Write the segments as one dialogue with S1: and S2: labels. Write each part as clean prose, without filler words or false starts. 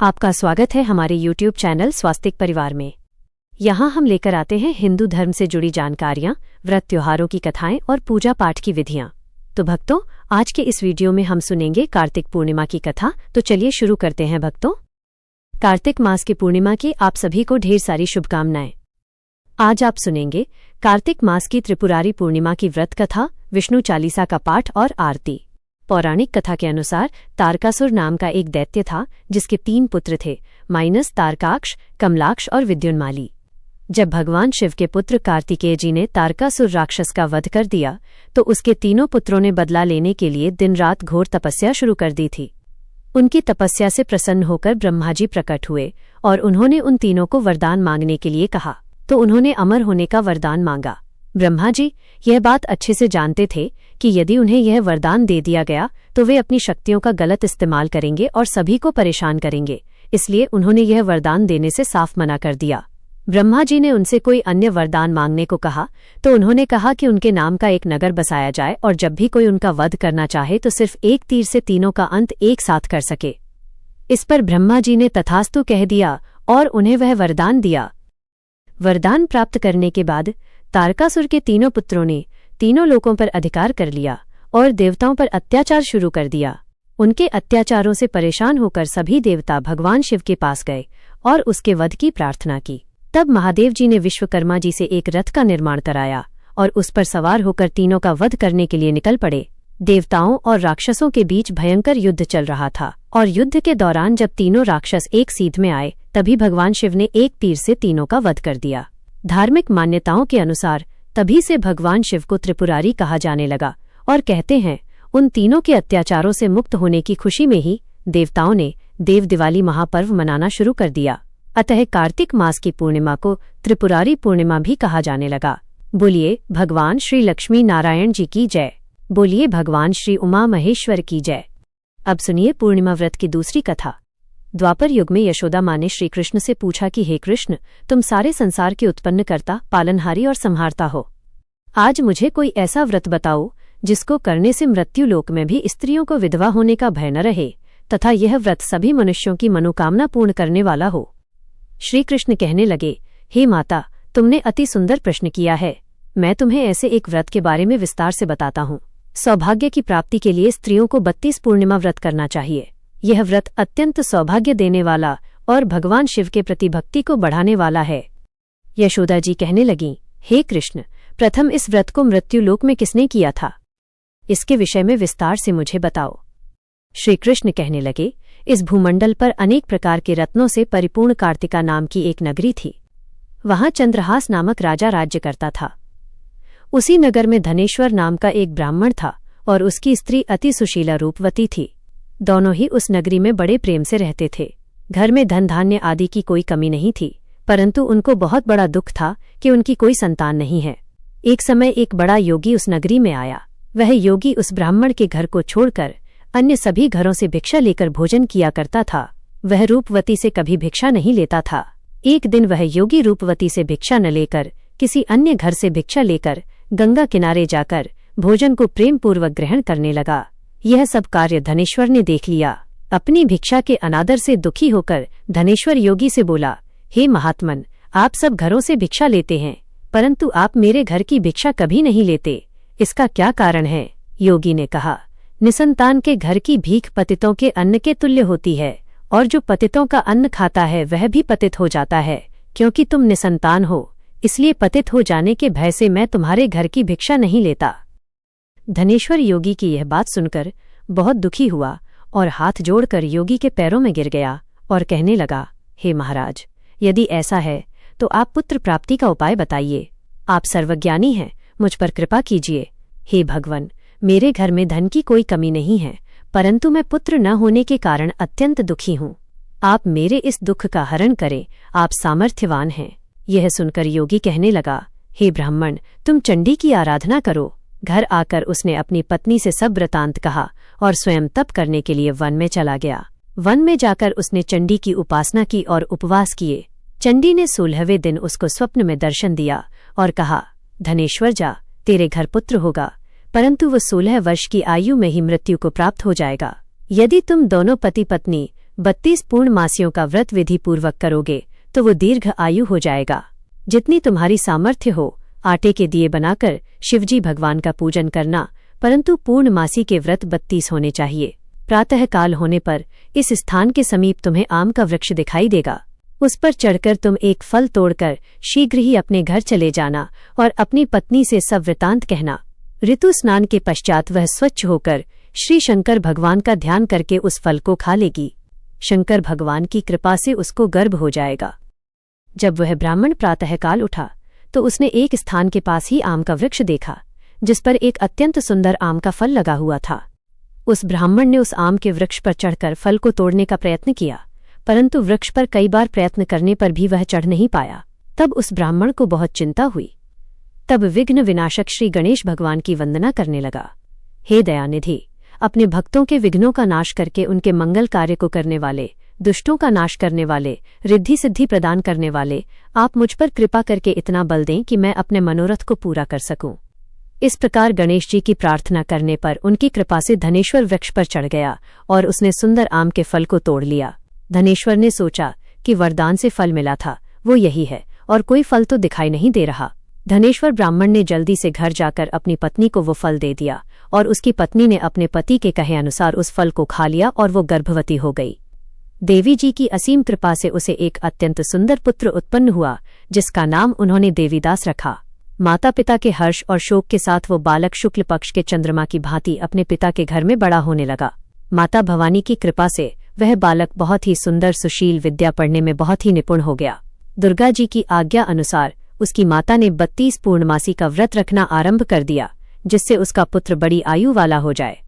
S1: आपका स्वागत है हमारे YouTube चैनल स्वास्तिक परिवार में। यहाँ हम लेकर आते हैं हिंदू धर्म से जुड़ी जानकारियाँ, व्रत त्योहारों की कथाएं और पूजा पाठ की विधियाँ। तो भक्तों, आज के इस वीडियो में हम सुनेंगे कार्तिक पूर्णिमा की कथा। तो चलिए शुरू करते हैं भक्तों। कार्तिक मास की पूर्णिमा की आप सभी को ढेर सारी शुभकामनाएं। आज आप सुनेंगे कार्तिक मास की त्रिपुरारी पूर्णिमा की व्रत कथा, विष्णु चालीसा का पाठ और आरती। पौराणिक कथा के अनुसार तारकासुर नाम का एक दैत्य था जिसके 3 पुत्र थे, तारकाक्ष, कमलाक्ष और विद्युन्माली। जब भगवान शिव के पुत्र कार्तिकेय जी ने तारकासुर राक्षस का वध कर दिया तो उसके तीनों पुत्रों ने बदला लेने के लिए दिन रात घोर तपस्या शुरू कर दी थी। उनकी तपस्या से प्रसन्न होकर ब्रह्मा जी प्रकट हुए और उन्होंने उन तीनों को वरदान मांगने के लिए कहा, तो उन्होंने अमर होने का वरदान मांगा। ब्रह्मा जी यह बात अच्छे से जानते थे कि यदि उन्हें यह वरदान दे दिया गया तो वे अपनी शक्तियों का गलत इस्तेमाल करेंगे और सभी को परेशान करेंगे, इसलिए उन्होंने यह वरदान देने से साफ मना कर दिया। ब्रह्मा जी ने उनसे कोई अन्य वरदान मांगने को कहा तो उन्होंने कहा कि उनके नाम का एक नगर बसाया जाए और जब भी कोई उनका वध करना चाहे तो सिर्फ एक तीर से तीनों का अंत एक साथ कर सके। इस पर ब्रह्मा जी ने तथास्तु कह दिया और उन्हें वह वरदान दिया। वरदान प्राप्त करने के बाद तारकासुर के तीनों पुत्रों ने तीनों लोकों पर अधिकार कर लिया और देवताओं पर अत्याचार शुरू कर दिया। उनके अत्याचारों से परेशान होकर सभी देवता भगवान शिव के पास गए और उसके वध की प्रार्थना की। तब महादेव जी ने विश्वकर्मा जी से एक रथ का निर्माण कराया और उस पर सवार होकर तीनों का वध करने के लिए निकल पड़े। देवताओं और राक्षसों के बीच भयंकर युद्ध चल रहा था और युद्ध के दौरान जब तीनों राक्षस एक सीध में आए तभी भगवान शिव ने एक तीर से तीनों का वध कर दिया। धार्मिक मान्यताओं के अनुसार तभी से भगवान शिव को त्रिपुरारी कहा जाने लगा और कहते हैं उन तीनों के अत्याचारों से मुक्त होने की खुशी में ही देवताओं ने देव दिवाली महापर्व मनाना शुरू कर दिया। अतः कार्तिक मास की पूर्णिमा को त्रिपुरारी पूर्णिमा भी कहा जाने लगा। बोलिए भगवान श्री लक्ष्मी नारायण जी की जय। बोलिए भगवान श्री उमा महेश्वर की जय। अब सुनिए पूर्णिमा व्रत की दूसरी कथा। द्वापर युग में यशोदा माँ ने श्री कृष्ण से पूछा कि हे कृष्ण, तुम सारे संसार के उत्पन्नकर्ता, पालनहारी और संहारता हो। आज मुझे कोई ऐसा व्रत बताओ जिसको करने से मृत्युलोक में भी स्त्रियों को विधवा होने का भय न रहे तथा यह व्रत सभी मनुष्यों की मनोकामना पूर्ण करने वाला हो। श्री कृष्ण कहने लगे, हे माता, तुमने अति सुंदर प्रश्न किया है। मैं तुम्हें ऐसे एक व्रत के बारे में विस्तार से बताता हूँ। सौभाग्य की प्राप्ति के लिए स्त्रियों को 32 पूर्णिमा व्रत करना चाहिए। यह व्रत अत्यंत सौभाग्य देने वाला और भगवान शिव के प्रति भक्ति को बढ़ाने वाला है। यशोदा जी कहने लगीं, हे कृष्ण, प्रथम इस व्रत को मृत्युलोक में किसने किया था? इसके विषय में विस्तार से मुझे बताओ। श्री कृष्ण कहने लगे, इस भूमंडल पर अनेक प्रकार के रत्नों से परिपूर्ण कार्तिका नाम की एक नगरी थी। वहां चंद्रहास नामक राजा राज्य करता था। उसी नगर में धनेश्वर नाम का एक ब्राह्मण था और उसकी स्त्री अति सुशीला रूपवती थी। दोनों ही उस नगरी में बड़े प्रेम से रहते थे। घर में धन धान्य आदि की कोई कमी नहीं थी, परंतु उनको बहुत बड़ा दुख था कि उनकी कोई संतान नहीं है। एक समय एक बड़ा योगी उस नगरी में आया। वह योगी उस ब्राह्मण के घर को छोड़कर अन्य सभी घरों से भिक्षा लेकर भोजन किया करता था। वह रूपवती से कभी भिक्षा नहीं लेता था। एक दिन वह योगी रूपवती से भिक्षा न लेकर किसी अन्य घर से भिक्षा लेकर गंगा किनारे जाकर भोजन को प्रेम पूर्वक ग्रहण करने लगा। यह सब कार्य धनेश्वर ने देख लिया। अपनी भिक्षा के अनादर से दुखी होकर धनेश्वर योगी से बोला, हे महात्मन, आप सब घरों से भिक्षा लेते हैं परंतु आप मेरे घर की भिक्षा कभी नहीं लेते, इसका क्या कारण है? योगी ने कहा, निसंतान के घर की भीख पतितों के अन्न के तुल्य होती है और जो पतितों का अन्न खाता है वह भी पतित हो जाता है। क्योंकि तुम निसंतान हो इसलिए पतित हो जाने के भय से मैं तुम्हारे घर की भिक्षा नहीं लेता। धनेश्वर योगी की यह बात सुनकर बहुत दुखी हुआ और हाथ जोड़कर योगी के पैरों में गिर गया और कहने लगा, हे महाराज, यदि ऐसा है तो आप पुत्र प्राप्ति का उपाय बताइए। आप सर्वज्ञानी हैं, मुझ पर कृपा कीजिए। हे भगवान, मेरे घर में धन की कोई कमी नहीं है परंतु मैं पुत्र न होने के कारण अत्यंत दुखी हूँ। आप मेरे इस दुख का हरण करें, आप सामर्थ्यवान हैं। यह सुनकर योगी कहने लगा, हे ब्राह्मण, तुम चंडी की आराधना करो। घर आकर उसने अपनी पत्नी से सब वृतांत कहा और स्वयं तप करने के लिए वन में चला गया। वन में जाकर उसने चंडी की उपासना की और उपवास किए। चंडी ने 16वें दिन उसको स्वप्न में दर्शन दिया और कहा, धनेश्वर जा, तेरे घर पुत्र होगा परंतु वो 16 वर्ष की आयु में ही मृत्यु को प्राप्त हो जाएगा। यदि तुम दोनों पति पत्नी 32 पूर्णमासियों का व्रत विधि पूर्वक करोगे तो वो दीर्घ आयु हो जाएगा। जितनी तुम्हारी सामर्थ्य हो आटे के दिए बनाकर शिवजी भगवान का पूजन करना, परंतु पूर्णमासी के व्रत 32 होने चाहिए। प्रातःकाल होने पर इस स्थान के समीप तुम्हें आम का वृक्ष दिखाई देगा। उस पर चढ़कर तुम एक फल तोड़कर शीघ्र ही अपने घर चले जाना और अपनी पत्नी से सब वृतांत कहना। ऋतु स्नान के पश्चात वह स्वच्छ होकर श्री शंकर भगवान का ध्यान करके उस फल को खा लेगी। शंकर भगवान की कृपा से उसको गर्भ हो जाएगा। जब वह ब्राह्मण प्रातःकाल उठा तो उसने एक स्थान के पास ही आम का वृक्ष देखा, जिस पर एक अत्यंत सुंदर आम का फल लगा हुआ था। उस ब्राह्मण ने उस आम के वृक्ष पर चढ़कर फल को तोड़ने का प्रयत्न किया, परंतु वृक्ष पर कई बार प्रयत्न करने पर भी वह चढ़ नहीं पाया। तब उस ब्राह्मण को बहुत चिंता हुई। तब विघ्न विनाशक श्री गणेश भगवान की वंदना करने लगा। हे दयानिधि, अपने भक्तों के विघ्नों का नाश करके उनके मंगल कार्य को करने वाले, दुष्टों का नाश करने वाले, रिद्धि सिद्धि प्रदान करने वाले, आप मुझ पर कृपा करके इतना बल दें कि मैं अपने मनोरथ को पूरा कर सकूं। इस प्रकार गणेश जी की प्रार्थना करने पर उनकी कृपा से धनेश्वर वृक्ष पर चढ़ गया और उसने सुंदर आम के फल को तोड़ लिया। धनेश्वर ने सोचा कि वरदान से फल मिला था वो यही है और कोई फल तो दिखाई नहीं दे रहा। धनेश्वर ब्राह्मण ने जल्दी से घर जाकर अपनी पत्नी को वो फल दे दिया और उसकी पत्नी ने अपने पति के कहे अनुसार उस फल को खा लिया और वो गर्भवती हो गई। देवी जी की असीम कृपा से उसे एक अत्यंत सुंदर पुत्र उत्पन्न हुआ, जिसका नाम उन्होंने देवीदास रखा। माता पिता के हर्ष और शोक के साथ वो बालक शुक्ल पक्ष के चंद्रमा की भांति अपने पिता के घर में बड़ा होने लगा। माता भवानी की कृपा से वह बालक बहुत ही सुंदर, सुशील, विद्या पढ़ने में बहुत ही निपुण हो गया। दुर्गा जी की आज्ञा अनुसार उसकी माता ने 32 पूर्णमासी का व्रत रखना आरंभ कर दिया, जिससे उसका पुत्र बड़ी आयु वाला हो जाए।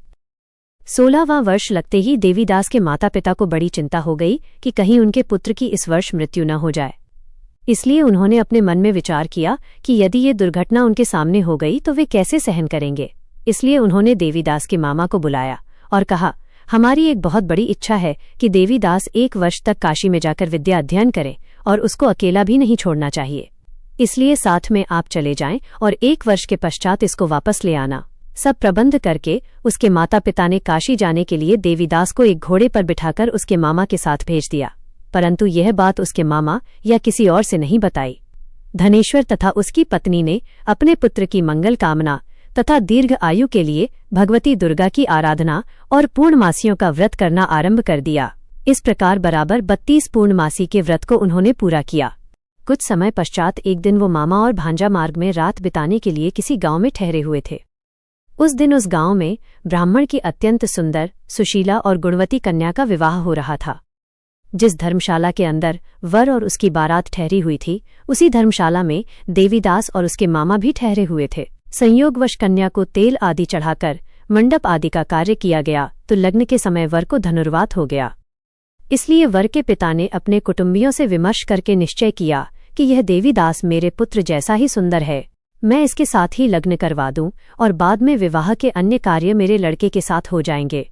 S1: 16वां वर्ष लगते ही देवीदास के माता पिता को बड़ी चिंता हो गई कि कहीं उनके पुत्र की इस वर्ष मृत्यु न हो जाए। इसलिए उन्होंने अपने मन में विचार किया कि यदि ये दुर्घटना उनके सामने हो गई तो वे कैसे सहन करेंगे। इसलिए उन्होंने देवीदास के मामा को बुलाया और कहा, हमारी एक बहुत बड़ी इच्छा है कि देवीदास 1 वर्ष तक काशी में जाकर विद्या अध्ययन करे और उसको अकेला भी नहीं छोड़ना चाहिए। इसलिए साथ में आप चले जाएं और 1 वर्ष के पश्चात इसको वापस ले आना। सब प्रबंध करके उसके माता पिता ने काशी जाने के लिए देवीदास को एक घोड़े पर बिठाकर उसके मामा के साथ भेज दिया, परंतु यह बात उसके मामा या किसी और से नहीं बताई। धनेश्वर तथा उसकी पत्नी ने अपने पुत्र की मंगल कामना तथा दीर्घ आयु के लिए भगवती दुर्गा की आराधना और पूर्णमासियों का व्रत करना आरंभ कर दिया। इस प्रकार बराबर 32 पूर्णमासी के व्रत को उन्होंने पूरा किया। कुछ समय पश्चात एक दिन वो मामा और भांजा मार्ग में रात बिताने के लिए किसी गांव में ठहरे हुए थे। उस दिन उस गांव में ब्राह्मण की अत्यंत सुंदर, सुशीला और गुणवती कन्या का विवाह हो रहा था। जिस धर्मशाला के अंदर वर और उसकी बारात ठहरी हुई थी, उसी धर्मशाला में देवीदास और उसके मामा भी ठहरे हुए थे। संयोगवश कन्या को तेल आदि चढ़ाकर मंडप आदि का कार्य किया गया तो लग्न के समय वर को धनुर्वात हो गया। इसलिए वर के पिता ने अपने कुटुंबियों से विमर्श करके निश्चय किया कि यह देवीदास मेरे पुत्र जैसा ही सुंदर है, मैं इसके साथ ही लग्न करवा दूं और बाद में विवाह के अन्य कार्य मेरे लड़के के साथ हो जाएंगे।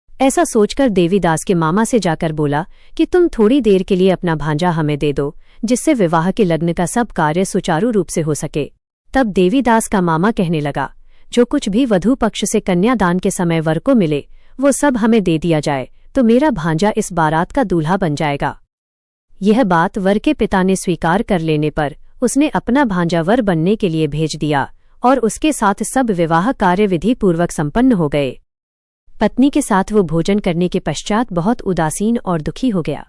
S1: ऐसा सोचकर देवीदास के मामा से जाकर बोला कि तुम थोड़ी देर के लिए अपना भांजा हमें दे दो, जिससे विवाह के लग्न का सब कार्य सुचारू रूप से हो सके। तब देवीदास का मामा कहने लगा, जो कुछ भी वधू पक्ष से कन्यादान के समय वर को मिले वो सब हमें दे दिया जाए तो मेरा भांजा इस बारात का दूल्हा बन जाएगा। यह बात वर के पिता ने स्वीकार कर लेने पर उसने अपना भांजा वर बनने के लिए भेज दिया और उसके साथ सब विवाह कार्य विधि पूर्वक संपन्न हो गए। पत्नी के साथ वो भोजन करने के पश्चात बहुत उदासीन और दुखी हो गया।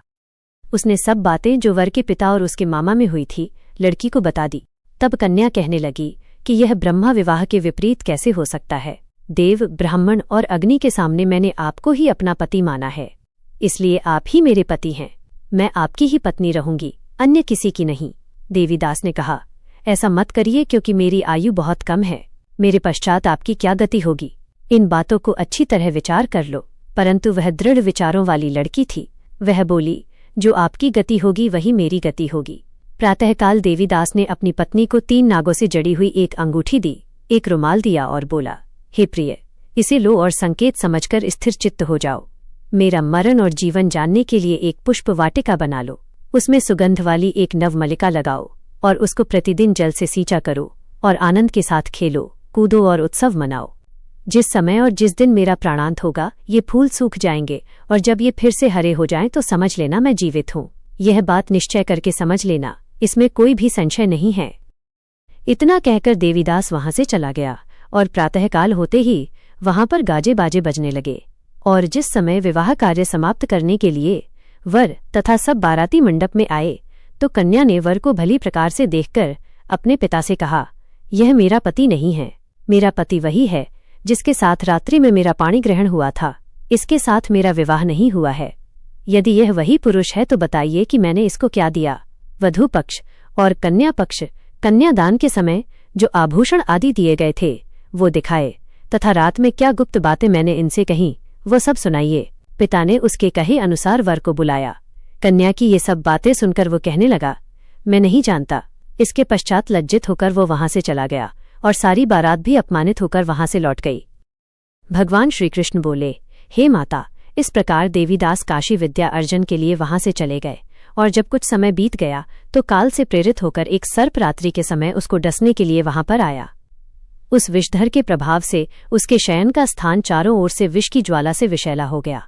S1: उसने सब बातें जो वर के पिता और उसके मामा में हुई थी लड़की को बता दी। तब कन्या कहने लगी कि यह ब्रह्मा विवाह के विपरीत कैसे हो सकता है। देव, ब्राह्मण और अग्नि के सामने मैंने आपको ही अपना पति माना है, इसलिए आप ही मेरे पति हैं। मैं आपकी ही पत्नी रहूंगी, अन्य किसी की नहीं। देवीदास ने कहा, ऐसा मत करिए क्योंकि मेरी आयु बहुत कम है। मेरे पश्चात आपकी क्या गति होगी, इन बातों को अच्छी तरह विचार कर लो। परंतु वह दृढ़ विचारों वाली लड़की थी। वह बोली, जो आपकी गति होगी वही मेरी गति होगी। प्रातःकाल देवीदास ने अपनी पत्नी को 3 नागों से जड़ी हुई एक अंगूठी दी, एक रुमाल दिया और बोला, हे प्रिय, इसे लो और संकेत समझकर स्थिर चित्त हो जाओ। मेरा मरण और जीवन जानने के लिए एक पुष्प वाटिका बना लो, उसमें सुगंध वाली एक नवमलिका लगाओ और उसको प्रतिदिन जल से सींचा करो और आनंद के साथ खेलो, कूदो और उत्सव मनाओ। जिस समय और जिस दिन मेरा प्राणांत होगा ये फूल सूख जाएंगे, और जब ये फिर से हरे हो जाएं तो समझ लेना मैं जीवित हूं। यह बात निश्चय करके समझ लेना, इसमें कोई भी संशय नहीं है। इतना कहकर देवीदास वहां से चला गया, और प्रातःकाल होते ही वहां पर गाजे बाजे बजने लगे। और जिस समय विवाह कार्य समाप्त करने के लिए वर तथा सब बाराती मंडप में आए, तो कन्या ने वर को भली प्रकार से देखकर अपने पिता से कहा, यह मेरा पति नहीं है। मेरा पति वही है जिसके साथ रात्रि में मेरा पाणी ग्रहण हुआ था। इसके साथ मेरा विवाह नहीं हुआ है। यदि यह वही पुरुष है तो बताइए कि मैंने इसको क्या दिया। वधू पक्ष और कन्या पक्ष कन्यादान के समय जो आभूषण आदि दिए गए थे वो दिखाए, तथा रात में क्या गुप्त बातें मैंने इनसे कहीं वो सब सुनाइए। पिता ने उसके कहे अनुसार वर को बुलाया। कन्या की ये सब बातें सुनकर वो कहने लगा, मैं नहीं जानता। इसके पश्चात लज्जित होकर वो वहां से चला गया, और सारी बारात भी अपमानित होकर वहां से लौट गई। भगवान श्रीकृष्ण बोले, हे माता, इस प्रकार देवीदास काशी विद्या अर्जन के लिए वहां से चले गए। और जब कुछ समय बीत गया तो काल से प्रेरित होकर एक सर्प रात्रि के समय उसको डसने के लिए वहां पर आया। उस विषधर के प्रभाव से उसके शयन का स्थान चारों ओर से विष की ज्वाला से विषैला हो गया,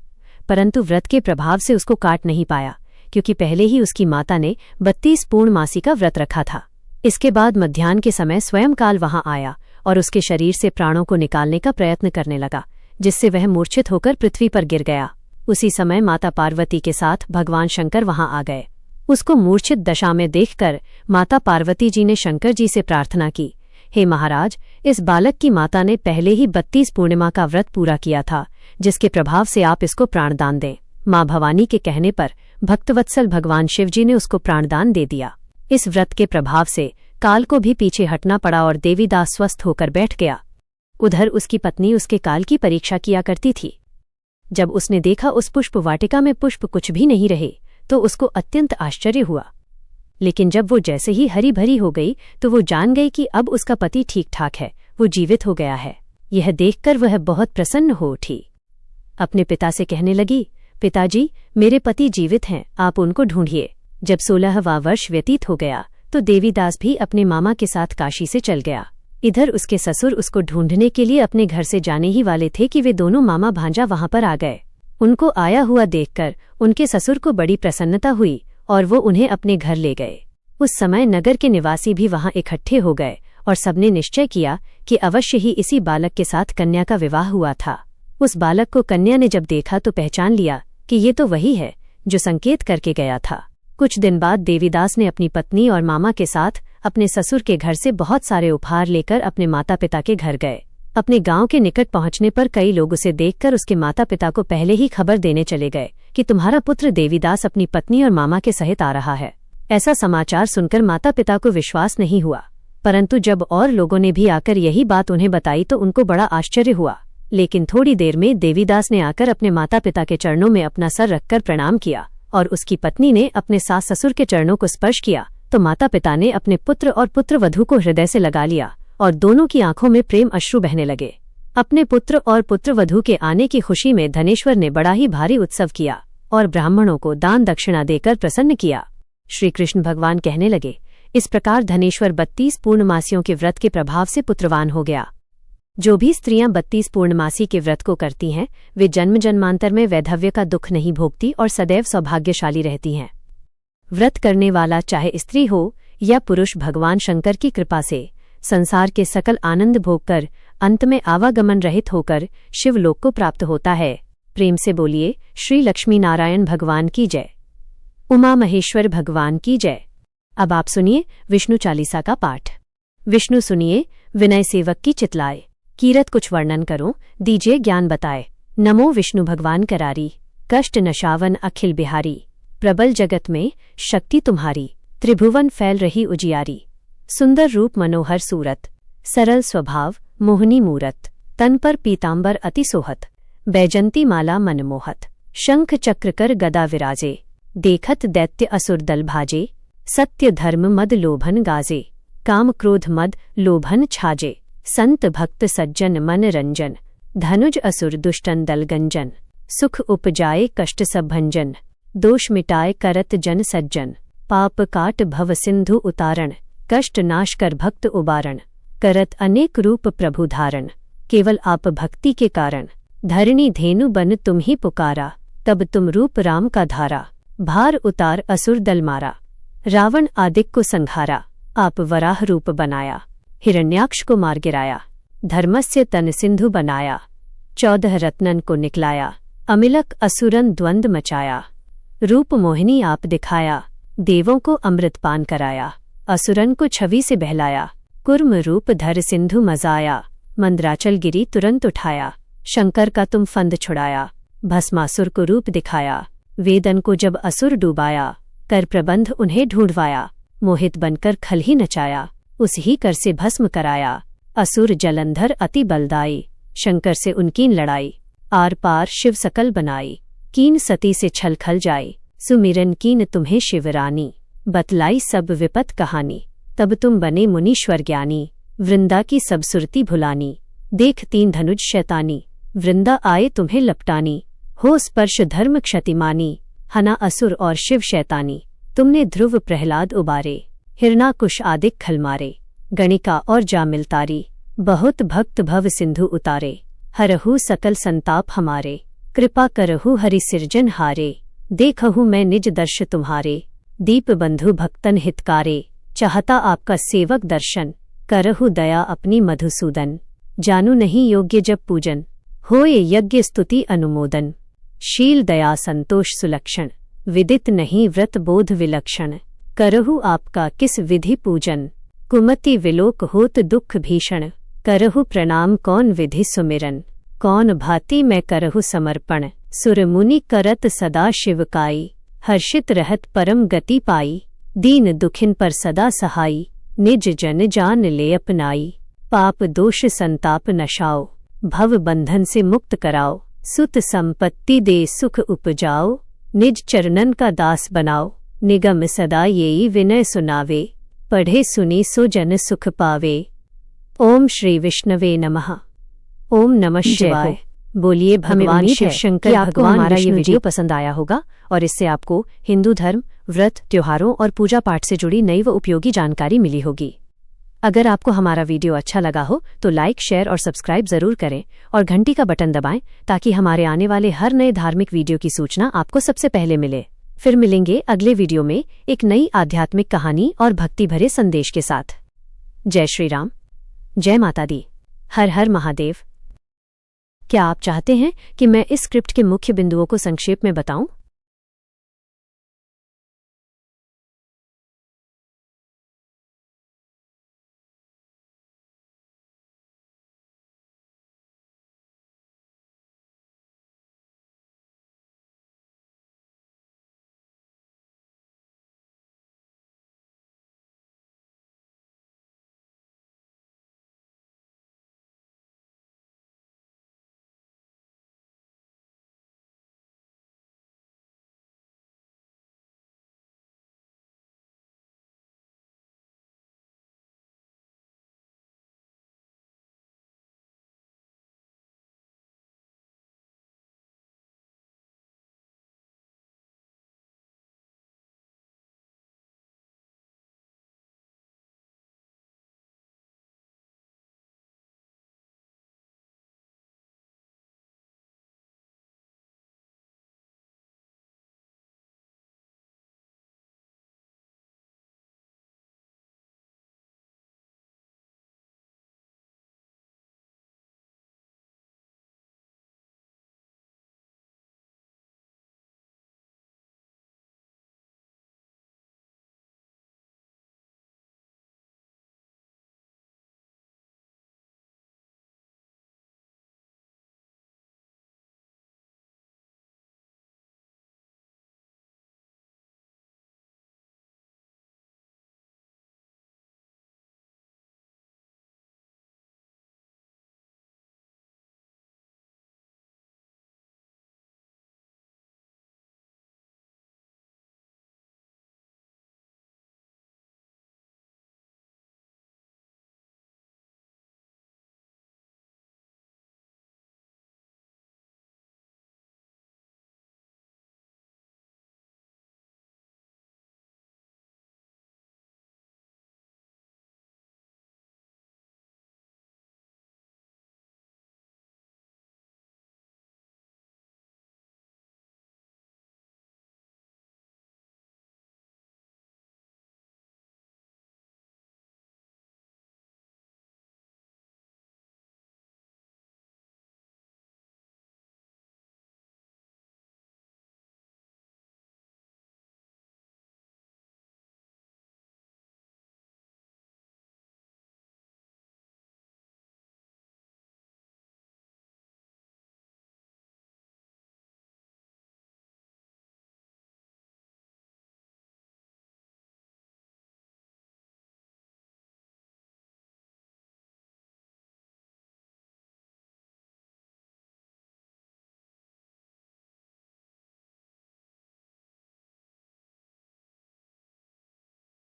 S1: परंतु व्रत के प्रभाव से उसको काट नहीं पाया, क्योंकि पहले ही उसकी माता ने 32 पूर्णमासी का व्रत रखा था। इसके बाद मध्याह्न के समय स्वयं काल वहां आया और उसके शरीर से प्राणों को निकालने का प्रयत्न करने लगा, जिससे वह मूर्छित होकर पृथ्वी पर गिर गया। उसी समय माता पार्वती के साथ भगवान शंकर वहां आ गए। उसको मूर्छित दशा में देखकर माता पार्वती जी ने शंकर जी से प्रार्थना की, हे महाराज, इस बालक की माता ने पहले ही 32 पूर्णिमा का व्रत पूरा किया था, जिसके प्रभाव से आप इसको प्राणदान दें। माँ भवानी के कहने पर भक्तवत्सल भगवान शिवजी ने उसको प्राणदान दे दिया। इस व्रत के प्रभाव से काल को भी पीछे हटना पड़ा और देवीदास स्वस्थ होकर बैठ गया। उधर उसकी पत्नी उसके काल की परीक्षा किया करती थी। जब उसने देखा उस पुष्प वाटिका में पुष्प कुछ भी नहीं रहे तो उसको अत्यंत आश्चर्य हुआ, लेकिन जब वो जैसे ही हरी भरी हो गई तो वो जान गई कि अब उसका पति ठीक ठाक है, वो जीवित हो गया है। यह देखकर वह बहुत प्रसन्न हो उठी। अपने पिता से कहने लगी, पिताजी, मेरे पति जीवित हैं, आप उनको ढूंढिए। जब 16वां वर्ष व्यतीत हो गया तो देवीदास भी अपने मामा के साथ काशी से चल गया। इधर उसके ससुर उसको ढूंढने के लिए अपने घर से जाने ही वाले थे कि वे दोनों मामा भांजा वहां पर आ गए। उनको आया हुआ देखकर उनके ससुर को बड़ी प्रसन्नता हुई और वो उन्हें अपने घर ले गए। उस समय नगर के निवासी भी वहां इकट्ठे हो गए और सबने निश्चय किया कि अवश्य ही इसी बालक के साथ कन्या का विवाह हुआ था। उस बालक को कन्या ने जब देखा तो पहचान लिया कि ये तो वही है जो संकेत करके गया था। कुछ दिन बाद देवीदास ने अपनी पत्नी और मामा के साथ अपने ससुर के घर से बहुत सारे उपहार लेकर अपने माता पिता के घर गए। अपने गांव के निकट पहुंचने पर कई लोग उसे देखकर उसके माता पिता को पहले ही खबर देने चले गए कि तुम्हारा पुत्र देवीदास अपनी पत्नी और मामा के सहित आ रहा है। ऐसा समाचार सुनकर माता पिता को विश्वास नहीं हुआ, परंतु जब और लोगों ने भी आकर यही बात उन्हें बताई तो उनको बड़ा आश्चर्य हुआ। लेकिन थोड़ी देर में देवीदास ने आकर अपने माता पिता के चरणों में अपना सर रखकर प्रणाम किया और उसकी पत्नी ने अपने सास ससुर के चरणों को स्पर्श किया तो माता पिता ने अपने पुत्र और पुत्रवधू को हृदय से लगा लिया और दोनों की आंखों में प्रेम अश्रु बहने लगे। अपने पुत्र और पुत्रवधू के आने की खुशी में धनेश्वर ने बड़ा ही भारी उत्सव किया और ब्राह्मणों को दान दक्षिणा देकर प्रसन्न किया। श्री कृष्ण भगवान कहने लगे, इस प्रकार धनेश्वर 32 पूर्णमासियों के व्रत के प्रभाव से पुत्रवान हो गया। जो भी स्त्रियां 32 पूर्णमासी के व्रत को करती हैं वे जन्म जन्मांतर में वैधव्य का दुख नहीं भोगती और सदैव सौभाग्यशाली रहती हैं। व्रत करने वाला चाहे स्त्री हो या पुरुष भगवान शंकर की कृपा से संसार के सकल आनंद भोगकर अंत में आवागमन रहित होकर शिवलोक को प्राप्त होता है। प्रेम से बोलिए श्री लक्ष्मी नारायण भगवान की जय, उमा महेश्वर भगवान की जय। अब आप सुनिए विष्णु चालीसा का पाठ। विष्णु सुनिए विनय सेवक की चितलाए, कीरत कुछ वर्णन करूं दीजिए ज्ञान बताए। नमो विष्णु भगवान करारी, कष्ट नशावन अखिल बिहारी। प्रबल जगत में शक्ति तुम्हारी, त्रिभुवन फैल रही उजियारी। सुंदर रूप मनोहर सूरत, सरल स्वभाव मोहनी मूरत। तन पर पीतांबर अति सोहत, बैजंती माला मनमोहत। शंख चक्र कर गदा विराजे, देखत दैत्य असुर दल भाजे। सत्य धर्म मद लोभन गाजे, काम क्रोध मद लोभन छाजे। संत भक्त सज्जन मन रंजन, धनुज असुर दुष्टन दल गंजन। सुख उपजाए कष्ट सब भंजन, दोष मिटाए करत जन सज्जन। पाप काट भव सिंधु उतारण, कष्ट नाश कर भक्त उबारण। करत अनेक रूप प्रभु धारण, केवल आप भक्ति के कारण। धरणी धेनु बन तुम ही पुकारा, तब तुम रूप राम का धारा। भार उतार असुर दल मारा, रावण आदिक को संघारा। आप वराह रूप बनाया, हिरण्याक्ष को मार गिराया। धर्मस्य तन सिंधु बनाया, 14 रत्नन को निकलाया। अमिलक असुरन द्वंद मचाया, रूप मोहिनी आप दिखाया। देवों को अमृतपान कराया, असुरन को छवि से बहलाया। कुर्म रूप धर सिंधु मजाया, मंद्राचल गिरी तुरंत उठाया। शंकर का तुम फंद छुड़ाया, भस्मासुर को रूप दिखाया। वेदन को जब असुर डूबाया, कर प्रबंध उन्हें ढूंढवाया। मोहित बनकर खल ही नचाया, उस ही कर से भस्म कराया। असुर जलंधर अति बलदाई, शंकर से उनकी लड़ाई। आर पार शिव सकल बनाई, कीन सती से छल खल जाई। सुमिरन कीन तुम्हें शिवरानी, बतलाई सब विपत कहानी। तब तुम बने मुनीश्वर ज्ञानी, वृंदा की सब सुरती भुलानी। देख 3 धनुज शैतानी, वृंदा आए तुम्हें लपटानी। हो स्पर्श धर्म क्षतिमानी, हना असुर और शिव शैतानी। तुमने ध्रुव प्रहलाद उबारे, हिरणाकुश आदिक खल मारे। गणिका और जामिल तारी, बहुत भक्त भव सिंधु उतारे। हरहु सकल संताप हमारे, कृपा करहु हरि सिरजन हारे। देखहु मैं निज दर्श तुम्हारे, दीप बंधु भक्तन हितकारे। चाहता आपका सेवक दर्शन, करहु दया अपनी मधुसूदन। जानू नहीं योग्य जब पूजन, होए यज्ञ स्तुति अनुमोदन। शील दया संतोष सुलक्षण, विदित नहीं व्रत बोध विलक्षण। करहु आपका किस विधि पूजन, कुमति विलोक होत दुख भीषण। करहु प्रणाम कौन विधि सुमिरन, कौन भांति मैं करहु समर्पण। सुर मुनि करत सदा शिवकाई, हर्षित रहत परम गति पाई। दीन दुखिन पर सदा सहाई, निज जन जान ले अपनाई। पाप दोष संताप नशाओ, भव बंधन से मुक्त कराओ। सुत संपत्ति दे सुख उपजाओ, निज चरणन का दास बनाओ। निगम सदा येई विनय सुनावे, पढ़े सुनी सो जन सुख पावे। ओम श्री विष्णवे नमः। ओम नमः शिवाय। बोलिए भगवान शिव शंकर। आपको हमारा ये वीडियो पसंद आया होगा और इससे आपको हिंदू धर्म, व्रत, त्योहारों और पूजा पाठ से जुड़ी नई व उपयोगी जानकारी मिली होगी। अगर आपको हमारा वीडियो अच्छा लगा हो तो लाइक, शेयर और सब्सक्राइब जरूर करें और घंटी का बटन दबाएं ताकि हमारे आने वाले हर नए धार्मिक वीडियो की सूचना आपको सबसे पहले मिले। फिर मिलेंगे अगले वीडियो में एक नई आध्यात्मिक कहानी और भक्ति भरे संदेश के साथ। जय श्री राम, जय माता दी, हर हर महादेव। क्या आप चाहते हैं कि मैं इस स्क्रिप्ट के मुख्य बिंदुओं को संक्षेप में बताऊं?